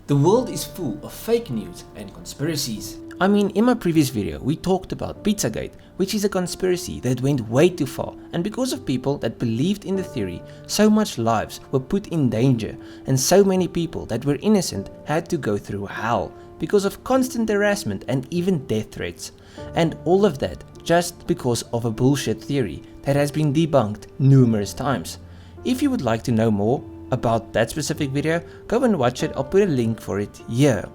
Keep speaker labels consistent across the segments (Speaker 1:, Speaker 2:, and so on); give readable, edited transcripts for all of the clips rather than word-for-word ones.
Speaker 1: The world is full of fake news and conspiracies.
Speaker 2: I mean, in my previous video, we talked about Pizzagate, which is a conspiracy that went way too far, and because of people that believed in the theory, so much lives were put in danger, and so many people that were innocent had to go through hell because of constant harassment and even death threats. And all of that just because of a bullshit theory that has been debunked numerous times. If you would like to know more about that specific video, go and watch it. I'll put a link for it here.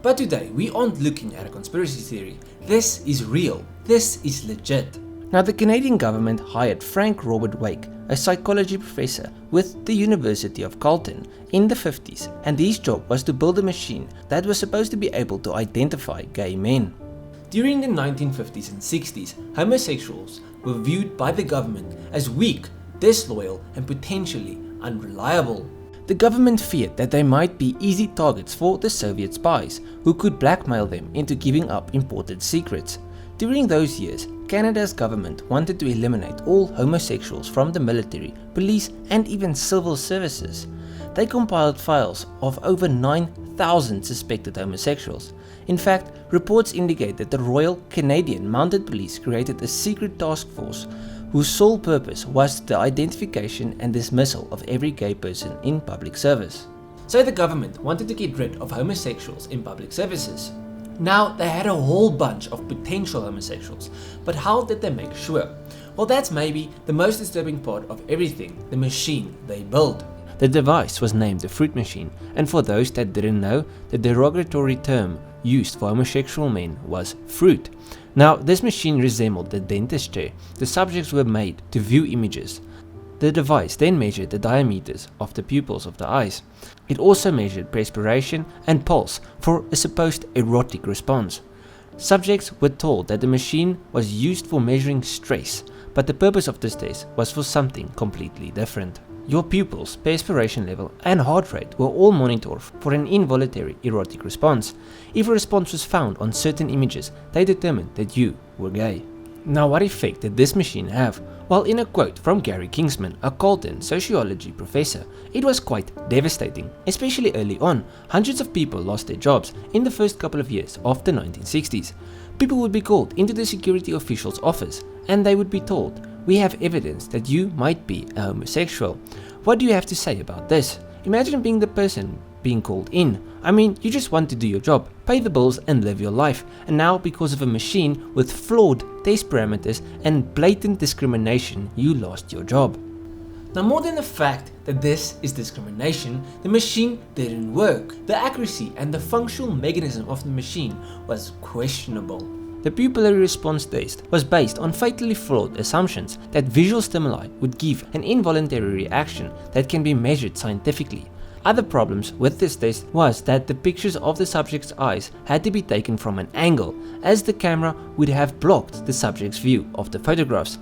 Speaker 1: But today we aren't looking at a conspiracy theory. This is real. This is legit.
Speaker 2: Now, the Canadian government hired Frank Robert Wake, a psychology professor with the University of Carleton in the 50s, and his job was to build a machine that was supposed to be able to identify gay men.
Speaker 1: During the 1950s and 60s, homosexuals were viewed by the government as weak, disloyal, and potentially unreliable.
Speaker 2: The government feared that they might be easy targets for the Soviet spies, who could blackmail them into giving up important secrets. During those years, Canada's government wanted to eliminate all homosexuals from the military, police, and even civil services. They compiled files of over 9,000 suspected homosexuals. In fact, reports indicate that the Royal Canadian Mounted Police created a secret task force whose sole purpose was the identification and dismissal of every gay person in public service.
Speaker 1: So the government wanted to get rid of homosexuals in public services. Now they had a whole bunch of potential homosexuals, but how did they make sure? Well, that's maybe the most disturbing part of everything, the machine they built.
Speaker 2: The device was named the fruit machine, and for those that didn't know, the derogatory term used for homosexual men was fruit. Now, this machine resembled the dentist chair. The subjects were made to view images. The device then measured the diameters of the pupils of the eyes. It also measured perspiration and pulse for a supposed erotic response. Subjects were told that the machine was used for measuring stress, but the purpose of this test was for something completely different. Your pupils, perspiration level, and heart rate were all monitored for an involuntary erotic response. If a response was found on certain images, they determined that you were gay. Now, what effect did this machine have? Well, in a quote from Gary Kingsman, a Carleton sociology professor, it was quite devastating, especially early on. Hundreds of people lost their jobs in the first couple of years of the 1960s. People would be called into the security official's office, and they would be told, "We have evidence that you might be a homosexual. What do you have to say about this?" Imagine being the person being called in. I mean, you just want to do your job, pay the bills, and live your life. And now, because of a machine with flawed test parameters and blatant discrimination, you lost your job.
Speaker 1: Now, more than the fact that this is discrimination, the machine didn't work. The accuracy and the functional mechanism of the machine was questionable.
Speaker 2: The pupillary response test was based on fatally flawed assumptions that visual stimuli would give an involuntary reaction that can be measured scientifically. Other problems with this test was that the pictures of the subject's eyes had to be taken from an angle, as the camera would have blocked the subject's view of the photographs.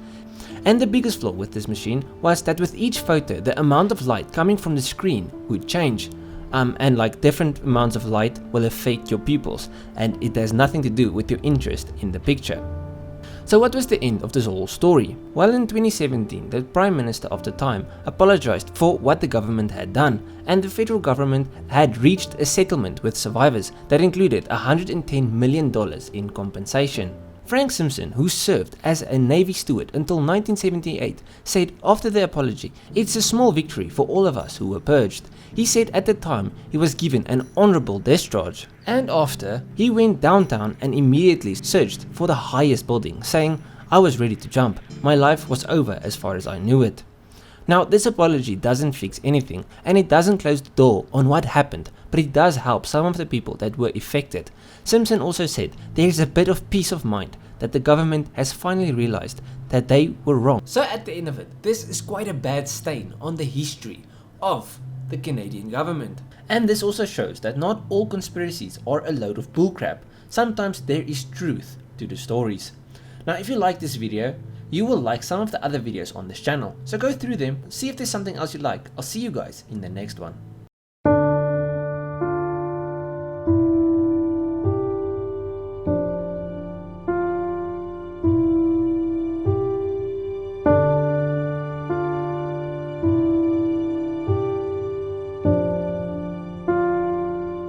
Speaker 2: And the biggest flaw with this machine was that with each photo, the amount of light coming from the screen would change. And like different amounts of light will affect your pupils, and it has nothing to do with your interest in the picture. So what was the end of this whole story? Well, in 2017, the Prime Minister of the time apologized for what the government had done, and the federal government had reached a settlement with survivors that included $110 million in compensation. Frank Simpson, who served as a Navy steward until 1978, said after the apology, "It's a small victory for all of us who were purged." He said at the time he was given an honorable discharge. And after, he went downtown and immediately searched for the highest building, saying, "I was ready to jump. My life was over as far as I knew it." Now, this apology doesn't fix anything, and it doesn't close the door on what happened, but it does help some of the people that were affected. Simpson also said there is a bit of peace of mind that the government has finally realized that they were wrong.
Speaker 1: So at the end of it, this is quite a bad stain on the history of the Canadian government.
Speaker 2: And this also shows that not all conspiracies are a load of bullcrap. Sometimes there is truth to the stories. Now, if you like this video, you will like some of the other videos on this channel. So go through them, see if there's something else you like. I'll see you guys in the next one.